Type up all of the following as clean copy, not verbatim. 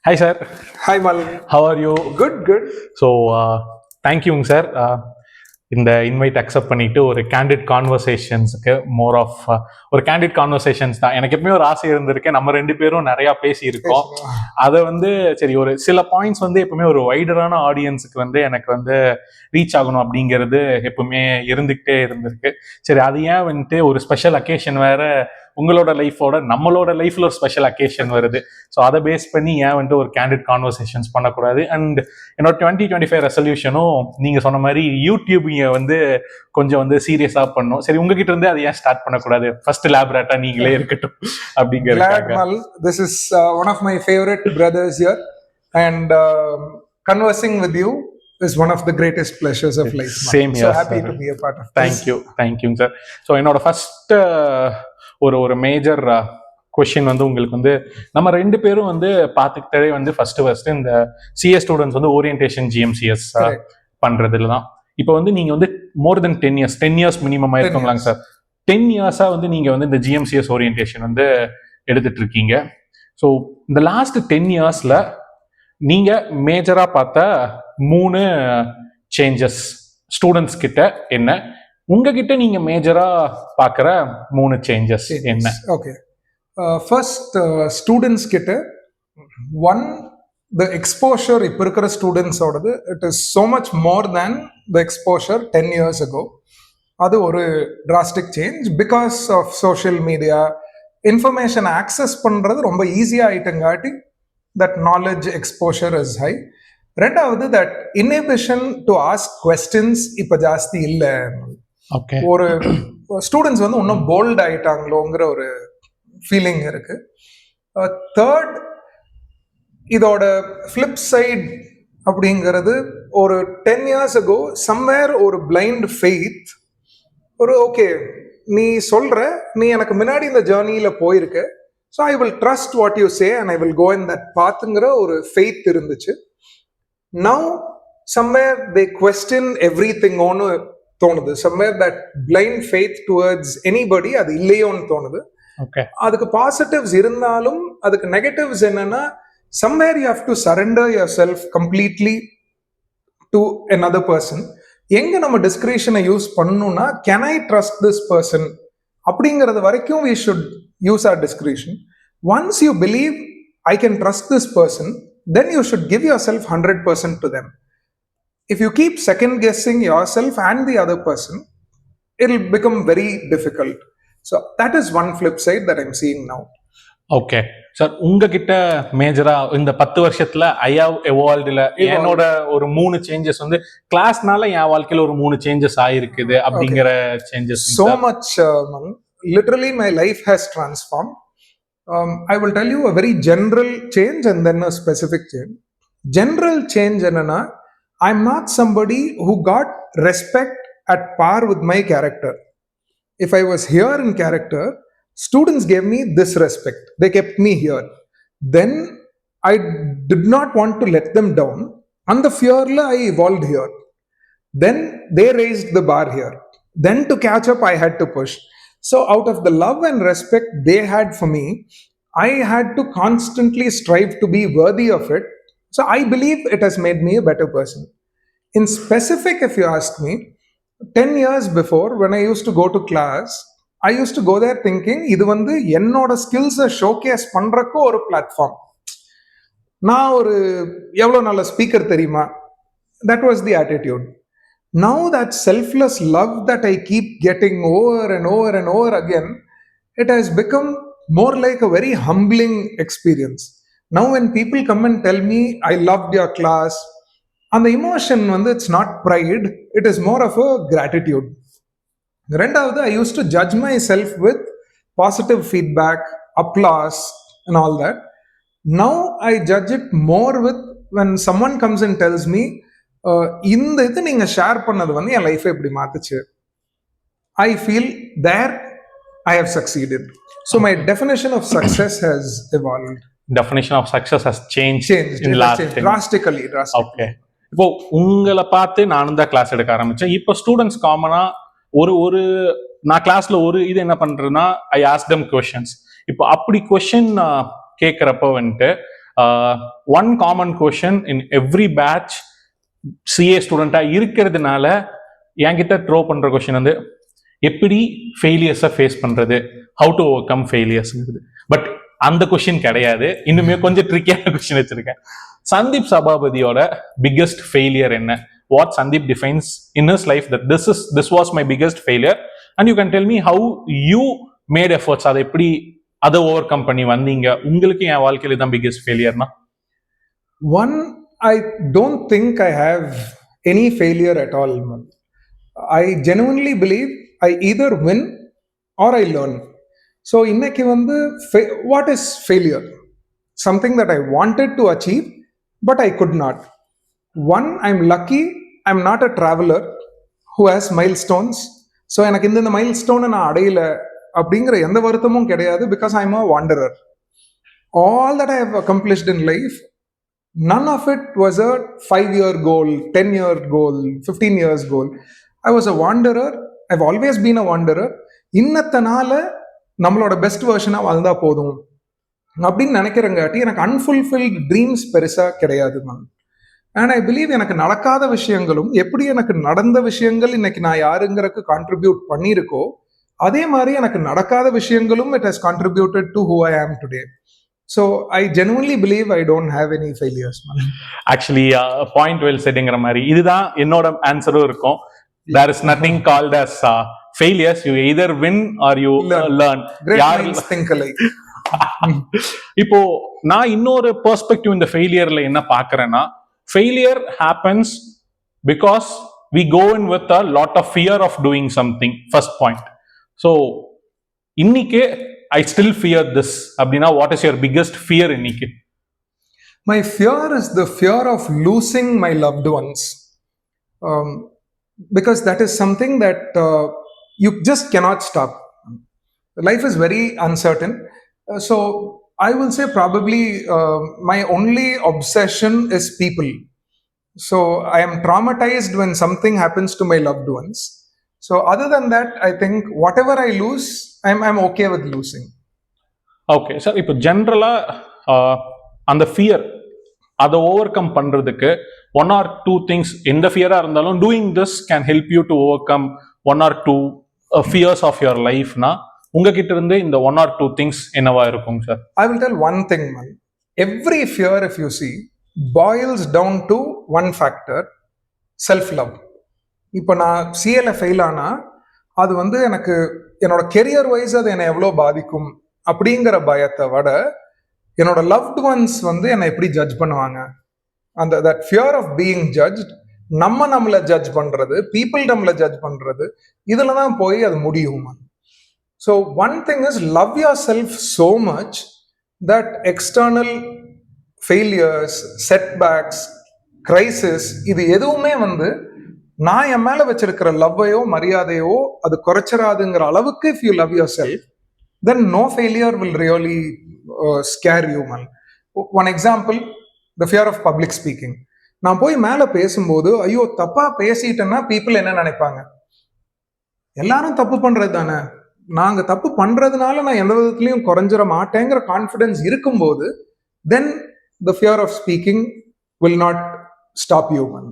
Hi, sir. Hi, Malin. How are you? Good. So, thank you, sir. இந்த invite accept பண்ணிட்டு ஒரு candid கான்வர்சேஷன்ஸுக்கு ஒரு candid conversations தான். எனக்கு எப்பவுமே ஒரு ஆசை இருந்திருக்கு. நம்ம ரெண்டு பேரும் நிறைய பேசியிருக்கோம். அதை சரி ஒரு சில பாயிண்ட்ஸ் எப்பவுமே ஒரு வைடரான ஆடியன்ஸுக்கு எனக்கு ரீச் ஆகணும் அப்படிங்கிறது எப்பவுமே இருந்துகிட்டே இருந்திருக்கு. சரி, அது ஏன் ஒரு ஸ்பெஷல் அக்கேஷன் வேற உங்களோட லைஃபோட நம்மளோட லைஃப்ல ஒரு ஸ்பெஷல் அக்கேஷன் வருது. ஸோ அதை பேஸ் பண்ணி ஏன் ஒரு கேண்டிட் கான்வர்சேஷன்ஸ் பண்ணக்கூடாது. அண்ட் என்னோட 2025 ரெசல்யூஷனும் நீங்க சொன்ன மாதிரி யூடியூப் கொஞ்சம் சீரியஸா பண்ணும். சரி, உங்ககிட்ட இருந்து அதை ஏன் ஸ்டார்ட் பண்ணக்கூடாது? ஃபர்ஸ்ட் லேபரேட்டா நீங்களே இருக்கட்டும் அப்படிங்கிறது. This is one of my favorite brothers here, and conversing with you is one of the greatest pleasures of life. Same here. So happy to be a part of this. Thank you sir. So என்னோட first ஒரு major question உங்களுக்கு நம்ம ரெண்டு பேரும் பார்த்துக்கிட்டே first இந்த CS students orientation GMCS பண்றதுல தான். இப்போ நீங்க மோர் தென் 10 இயர்ஸ் மினிமம் ஆயிருக்கோங்களாங்க சார். 10 இயர்ஸா நீங்க இந்த ஜிஎம்சிஎஸ் ஓரியன்டேஷன் எடுத்துட்டு இருக்கீங்க. ஸோ இந்த லாஸ்ட் 10 இயர்ஸ்ல நீங்க மேஜரா பார்த்த 3 சேஞ்சஸ் ஸ்டூடெண்ட்ஸ் கிட்ட என்ன, உங்ககிட்ட நீங்க மேஜரா பார்க்குற 3 சேஞ்சஸ் என்ன? ஓகே, ஃபர்ஸ்ட் ஸ்டூடெண்ட்ஸ் கிட்ட ஒன், the exposure இப்போ இருக்கிற ஸ்டூடெண்ட்ஸோடது it is so much more than the exposure 10 years ago. அது ஒரு drastic change because of social media. Information access பண்ணுறது ரொம்ப ஈஸியாக ஆகிட்டங்காட்டி that knowledge exposure is high. ரெண்டாவது, that inhibition to ask questions இப்போ ஜாஸ்தி இல்லை. ஒரு ஸ்டூடெண்ட்ஸ் இன்னும் போல்ட் ஆகிட்டாங்களோங்கிற ஒரு ஃபீலிங் இருக்கு. தேர்ட், இதோட ஃபிளிப் சைட் அப்படிங்கிறது ஒரு 10 years ago சம்வேர் ஒரு பிளைண்ட் ஃபெய்த், ஒரு ஓகே நீ சொல்ற, நீ எனக்கு முன்னாடி இந்த ஜேர்னியில போயிருக்க, so I will trust what you say and I will go in that பாத்துங்கிற ஒரு ஃபெய்த் இருந்துச்சு. Now somewhere they question everything ஒன்னு தோணுது. Somewhere that blind faith towards anybody அது இல்லையோன்னு தோணுது. அதுக்கு பாசிட்டிவ்ஸ் இருந்தாலும் அதுக்கு நெகட்டிவ்ஸ் என்னன்னா, somewhere you have to surrender yourself completely to another person. எங்க நம்ம டிஸ்கிரிஷனை யூஸ் பண்ணணும்னா, can I trust this person அப்படிங்கிறது வரைக்கும் we should use our discretion. Once you believe I can trust this person, then you should give yourself 100% to them. If you keep second guessing yourself and the other person, it'll become very difficult. So that is one flip side that I'm seeing now. Okay sir, உங்ககிட்ட மேஜரா இந்த 10 வருஷத்துல I have evolved இல்ல என்னோட ஒரு 3 changes கிளாஸ்னால என் வாழ்க்கையில ஒரு 3 changes ஆயிருக்குது அப்படிங்கிற changes. So much, literally my life has transformed. I will tell you a very general change and then a specific change. General change என்னன்னா, I'm not somebody who got respect at par with my character. If I was here in character, students gave me this respect. They kept me here. Then I did not want to let them down. And the fearla I evolved here. Then they raised the bar here. Then to catch up, I had to push. So out of the love and respect they had for me, I had to constantly strive to be worthy of it. So I believe it has made me a better person. In specific, if you ask me, 10 years before, when I used to go to class, I used to go there thinking, இது என்னோட ஸ்கில்ஸை showcase பண்றக்கு ஒரு platform. நான் ஒரு எவ்வளோ நல்ல speaker தெரியுமா? That was the attitude. Now that selfless love that I keep getting over and over and over again, it has become more like a very humbling experience. Now when people come and tell me, I loved your class, and the emotion it's not pride, it is more of a gratitude. ரெண்டாவது, I used to judge myself with positive feedback, applause and all that. Now I judge it more with when someone comes and tells me, இந்த இது நீங்க share பண்ணது என் லைஃபை இப்படி மாத்துச்சு. I feel there I have succeeded. So my definition of success has evolved. Definition of success has changed in last drastically. Okay. இப்போ உங்களை பார்த்து நானும் தான் கிளாஸ் எடுக்க ஆரம்பிச்சேன். இப்போ ஸ்டூடெண்ட்ஸ் காமனா ஒரு நான் கிளாஸ்ல ஒரு இது என்ன பண்றேன்னா, ஐ ஆஸ்க் தெம் கொஸ்டின்ஸ். இப்போ அப்படி கொஸ்டின் கேட்கறப்ப one common question in every batch CA ஸ்டூடெண்ட்டாக இருக்கிறதுனால என்கிட்ட த்ரோ பண்ணுற கொஷின் வந்து எப்படி ஃபெயிலியர்ஸை ஃபேஸ் பண்ணுறது, ஹவு டு ஓவர் கம் ஃபெயிலியர்ஸ்ங்கிறது. பட் அந்த கொஷின் கிடையாது, இன்னுமே கொஞ்சம் ட்ரிக்கியான கொஷின் வச்சிருக்கேன். சந்தீப் சபாபதியோட பிக்கெஸ்ட் ஃபெயிலியர் என்ன? What Shandip defines in his life that this was my biggest failure, and you can tell me how you made efforts அதை எப்படி அதை ஓவர் கம் பண்ணி வந்தீங்க. உங்களுக்கு என் வாழ்க்கையில தான் biggest ஃபெயிலியர்னா? One, I don't think I have any failure at all. I genuinely believe I either win or I learn. So இன்னைக்கு வந்து what is failure? Something that I wanted to achieve but I could not. One, I'm lucky I'm not a traveler who has milestones. So எனக்கு இந்த மைல்ஸ்டோனை நான் அடையல அப்படிங்கிற எந்த வருத்தமும் கிடையாது, because I'm a wanderer. All that I have accomplished in life, none of it was a 5-year goal, 10-year goal, 15 years goal. I was a wanderer. I've always been a wanderer. இன்னத்தனால நம்மளோட best வெர்ஷனாக வாழ்ந்தா போதும் அப்படின்னு நினைக்கிறங்காட்டி எனக்கு unfulfilled dreams பெருசாக கிடையாது ma'am. And I believe எனக்கு நடக்காத விஷயங்களும் எப்படி எனக்கு நடந்த விஷயங்கள் இன்னைக்கு நான் யாருங்கிறதுக்கு கான்ட்ரிபியூட் பண்ணியிருக்கோ, அதே மாதிரி எனக்கு நடக்காத விஷயங்களும் it has contributed to who I am today. So I genuinely believe I don't have any failures. Actually point well செட்டுங்கிற மாதிரி இதுதான் என்னோட ஆன்சரும் இருக்கும். There is nothing called as failures. You either win or you learn. Great minds think alike. இப்போ நான் இன்னொரு perspective இந்த ஃபெயிலியர்ல என்ன பார்க்கறேன்னா, failure happens because we go in with a lot of fear of doing something. First point. So இன்னைக்கு I still fear this அப்படின்னா what is your biggest fear இன்னைக்கு? My fear is the fear of losing my loved ones. Because that is something that you just cannot stop. Life is very uncertain. So I will say probably my only obsession is people. So I am traumatized when something happens to my loved ones. So other than that, I think whatever I lose, I'm okay with losing. Okay, so இப்போ ஜென்ரலா அந்த fear அதை over come பண்றதுக்கு 1 or 2 things, எந்த ஃபியரா இருந்தாலும் doing this can help you to over come 1 or 2 fears of your life-னா உங்ககிட்ட இருந்து இந்த 1 or 2 things என்னவா இருக்கும் sir? I will tell one thing, man. Every fear, if you see, boils down to one factor, self-love. இப்போ நான் சிஏல fail ஆனா அது வந்து எனக்கு என்னோட கெரியர் வைஸ் அது என்னை எவ்வளோ பாதிக்கும் அப்படிங்கிற பயத்தை விட என்னோட லவ்ட் ஒன்ஸ் வந்து என்னை எப்படி ஜட்ஜ் பண்ணுவாங்க, அந்த that fear of being judged, நம்மளை ஜட்ஜ் பண்றது, பீப்புள் நம்மளை ஜட்ஜ் பண்றது, இதுல தான் போய் அது முடியும். So one thing is love yourself so much that external failures, setbacks, crisis, இது எதுவுமே வந்து நான் என் மேல வச்சிருக்கிற லவ்வையோ மரியாதையோ அது குறைச்சிடாதுங்கிற அளவுக்கு if you love your self, then no failure will really scare you, man. One example, the fear of public speaking. நான் போய் மேல பேசும்போது ஐயோ தப்பா பேசிட்டேன்னா பீப்புள் என்ன நினைப்பாங்க, எல்லாரும் தப்பு பண்றது தானே, நாங்க தப்பு பண்றதுனால நான் எந்த விதத்துலயும் குறைஞ்சிட மாட்டேங்கிற கான்ஃபிடன்ஸ் இருக்கும்போது then the fear of speaking will not stop you, man.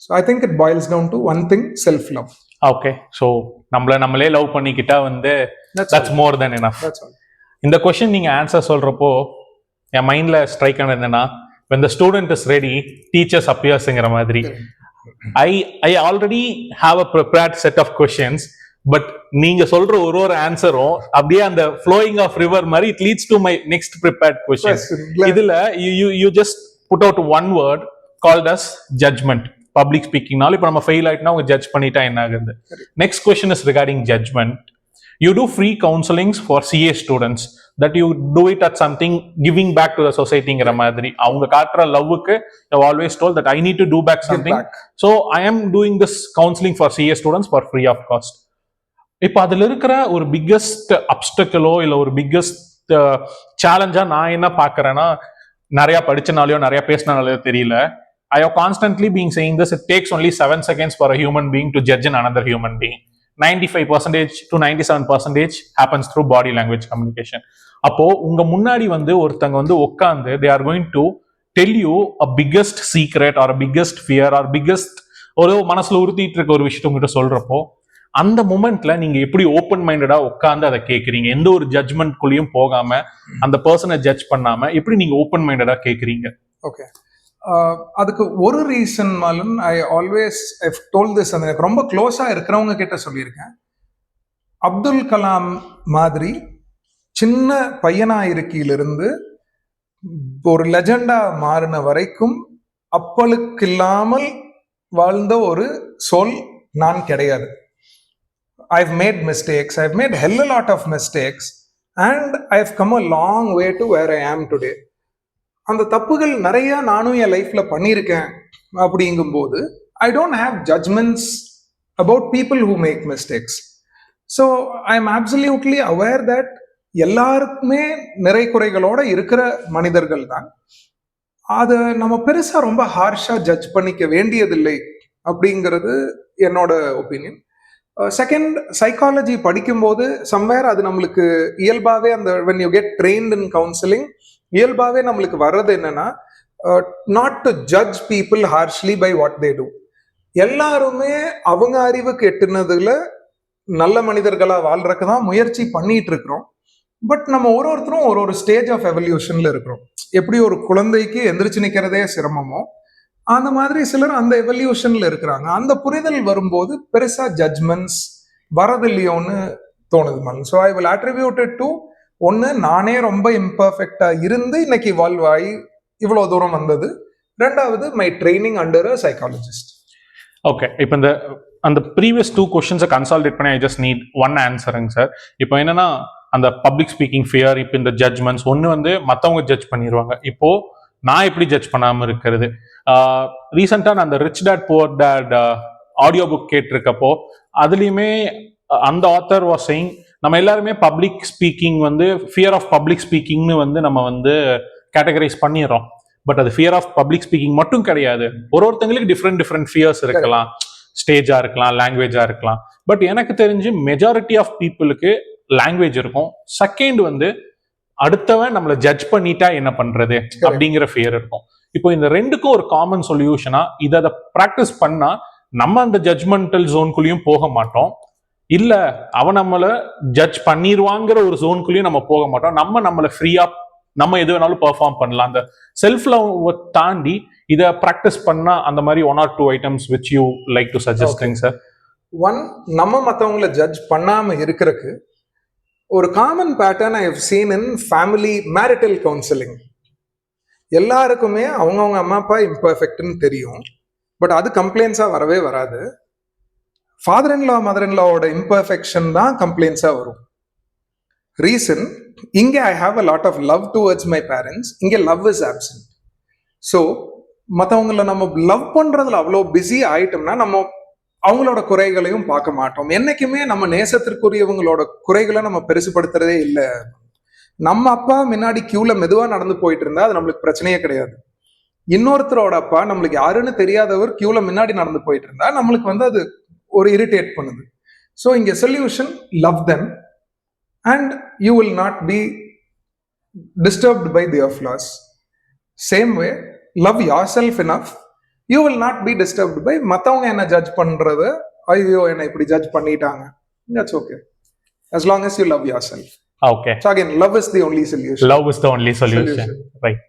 So I think it boils down to one thing, self love. Okay, so நம்மளே லவ் பண்ணிக்கிட்டா வந்து that's more than enough. That's all. இந்த question நீங்க answer சொல்றப்போ என் மைண்ட்ல strike ஆனது என்னன்னா, when the student is ready, teachers appearsங்கிற மாதிரி. I already have a prepared set of questions, but நீங்க சொல்ற ஒரு ஆன்சரும் அப்படியே அந்த flowing of river மாதிரி it leads to my next prepared question. இதுல you just put out one word called as judgment. Public ஸ்பீக்கிங்னால இப்போ நம்ம ஃபெயில் ஆயிட்டோம்னா அவங்க ஜட்ஜ் பண்ணிட்டா என்ன ஆகுது. Next question is regarding judgment. You do free counsellings for CA students, that you do it at something giving back to the சொசைட்டிங்கிற மாதிரி. அவங்க காட்டுற லவ்வுக்கு you always told that I need to do back something. So I am doing this counselling for CA students for free of cost. இப்போ அதில் இருக்கிற ஒரு biggest அப்டக்கிளோ இல்லை ஒரு பிக்கஸ்ட் சேலஞ்சா நான் என்ன பார்க்கறேன்னா, நிறைய படிச்சனாலையோ நிறைய பேசினாலையோ தெரியல, I have constantly been saying this, it takes only 7 seconds for a human being to judge another human being. 95% to 97% happens through body language communication. அப்போ உங்க முன்னாடி வந்து ஒருத்தங்க வந்து உட்காந்து they are going to tell you a biggest secret or a biggest fear or biggest ஒரு மனசுல உறுத்திட்டு இருக்க ஒரு விஷயத்த உங்ககிட்ட சொல்றப்போ அந்த மொமெண்ட்ல நீங்க எப்படி ஓப்பன் மைண்டடா உட்காந்து அதை கேட்கறீங்க, எந்த ஒரு ஜட்ஜ்மெண்ட்குள்ளேயும் போகாம அந்த பர்சனை ஜட்ஜ் பண்ணாம எப்படி நீங்க ஓப்பன் மைண்டடா கேட்கறீங்க? ஓகே, அதுக்கு ஒரு ரீசன் மாலும் ஐ ஆல்வேஸ் டோல்ட் திஸ், எனக்கு ரொம்ப க்ளோஸா இருக்கிறவங்க கிட்ட சொல்லியிருக்கேன். அப்துல் கலாம் மாதிரி சின்ன பையனா இருக்கையிலிருந்து ஒரு லெஜண்டா மாறின வரைக்கும் அப்பளுக்கு இல்லாமல் வாழ்ந்த ஒரு சொல் நான் கிடையாது. I've made mistakes, I've made hell a lot of mistakes and I've come a long way to where I am today. அந்த தப்புகள் நிறைய நானும் என் லைஃப்ல பண்ணியிருக்கேன். அப்படிங்கும்போது I don't have judgments about people who make mistakes. So I am absolutely aware that எல்லாருக்குமே நிறை குறைகளோட இருக்கிற மனிதர்கள் தான். அதை நம்ம பெருசா ரொம்ப ஹார்ஷா ஜட்ஜ் பண்ணிக்க வேண்டியதில்லை அப்படிங்கிறது என்னோட ஒப்பீனியன். செகண்ட், சைக்காலஜி படிக்கும்போது சம்வேர் அது நம்மளுக்கு இயல்பாவே அந்த when you get trained in counseling இயல்பாவே நம்மளுக்கு வர்றது என்னன்னா not to judge people harshly by what they do. எல்லாருமே அவங்க அறிவுக்கு எட்டுனதுல நல்ல மனிதர்களா வாழ்றதுக்கு தான் முயற்சி பண்ணிட்டு இருக்கிறோம். பட் நம்ம ஒருத்தரும் ஒரு ஸ்டேஜ் ஆஃப் எவல்யூஷன்ல இருக்கிறோம். எப்படி ஒரு குழந்தைக்கு எந்திரிச்சு நிக்கிறதே சிரமமோ அந்த மாதிரி சிலர் அந்த எவல்யூஷன்ல இருக்கிறாங்க. அந்த புரிதல் வரும்போது பெருசா ஜட்ஜ்மெண்ட்ஸ் வரதில்லையோன்னு தோணுது man. So I will attributed to ஒன்று, நானே ரொம்ப இம்பர்ஃபெக்டா இருந்து இன்னைக்கு இவால்வ் ஆகி இவ்வளோ தூரம் வந்தது. ரெண்டாவது, my training under a psychologist. Okay, இப்போ அந்த ப்ரீவியஸ் 2 கொஸ்டின்ஸை கன்சால்டேட் பண்ணி ஐ ஜஸ்ட் நீட் ஒன் ஆன்சருங்க சார். இப்போ என்னன்னா அந்த பப்ளிக் ஸ்பீக்கிங் ஃபியர், இப்போ இந்த ஜட்ஜ்மெண்ட்ஸ் ஒன்று வந்து மற்றவங்க ஜட்ஜ் பண்ணிடுவாங்க. இப்போ நான் எப்படி ஜட்ஜ் பண்ணாமல் இருக்கிறது? ரீசெண்டாக நான் அந்த rich dad poor dad audio book கேட்டிருக்கப்போ அதுலேயுமே அந்த ஆத்தர் வாஸ் சேயிங் நம்ம எல்லாருமே பப்ளிக் ஸ்பீக்கிங் வந்து ஃபியர் ஆஃப் பப்ளிக் ஸ்பீக்கிங்னு வந்து நம்ம வந்து கேட்டகரைஸ் பண்ணிடுறோம். பட் அது ஃபியர் ஆஃப் பப்ளிக் ஸ்பீக்கிங் மட்டும் கிடையாது. ஒருத்தங்களுக்கு டிஃப்ரெண்ட் ஃபியர்ஸ் இருக்கலாம், ஸ்டேஜா இருக்கலாம், லாங்குவேஜா இருக்கலாம். பட் எனக்கு தெரிஞ்சு மெஜாரிட்டி ஆஃப் பீப்புளுக்கு லாங்குவேஜ் இருக்கும். செகண்ட் வந்து அடுத்தவன் நம்மளை ஜட்ஜ் பண்ணிட்டா என்ன பண்றது அப்படிங்கிற ஃபியர் இருக்கும். இப்போ இந்த ரெண்டுக்கும் ஒரு காமன் சொல்யூஷனா இதை ப்ராக்டிஸ் பண்ணா நம்ம அந்த ஜட்ஜ்மெண்டல் ஜோன்குள்ளேயும் போக மாட்டோம், இல்ல அவன் நம்மளை ஜட்ஜ் பண்ணிடுவாங்கிற ஒரு ஜோன்குள்ளேயும் நம்ம போக மாட்டோம். நம்மளை ஃப்ரீயா நம்ம எது வேணாலும் பெர்ஃபார்ம் பண்ணலாம். அந்த செல்ஃப் லவ் தாண்டி இதை ப்ராக்டிஸ் பண்ணா அந்த மாதிரி 1 or 2 items which you like to suggesting sir? One, நம்ம மற்றவங்களை ஜட்ஜ் பண்ணாம இருக்கிறதுக்கு ஒரு common pattern I have seen in family marital counselling. எல்லாருக்குமே அவங்கவுங்க அம்மா அப்பா இம்பர்ஃபெக்ட்னு தெரியும், பட் அது கம்ப்ளைண்ட்ஸா வரவே வராது. Father in law mother in லாவோட இம்பர்ஃபெக்ஷன் தான் கம்ப்ளைண்ட்ஸா வரும். ரீசன், இங்க I have a lot of love towards my parents, இங்க லவ் இஸ் ஆப்சன்ட். ஸோ மற்றவங்கள நம்ம லவ் பண்றதுல அவ்வளோ பிஸி ஆயிட்டோம்னா நம்ம அவங்களோட குறைகளையும் பார்க்க மாட்டோம். என்னைக்குமே நம்ம நேசத்திற்குரியவங்களோட குறைகளை நம்ம பெருசுப்படுத்துறதே இல்லை. நம்ம அப்பா முன்னாடி கியூல மெதுவா நடந்து போயிட்டு இருந்தா அது நம்மளுக்கு பிரச்சனையே கிடையாது. இன்னொருத்தரோட அப்பா நம்மளுக்கு யாருன்னு தெரியாதவர் கியூல முன்னாடி நடந்து போயிட்டு இருந்தா நம்மளுக்கு வந்து அது ஒரு இரிட்டேட் பண்ணுது. ஸோ இங்க solution, love them and you will not be disturbed by their flaws. Same way, love yourself enough, you will not be disturbed by மற்றவங்க என்ன ஜட்ஜ் பண்றத, ஐயோ என்ன இப்படி ஜட்ஜ் பண்ணிட்டாங்க, that's okay, as long as you love yourself. Okay. So again, love is the only solution. Love is the only solution. Right.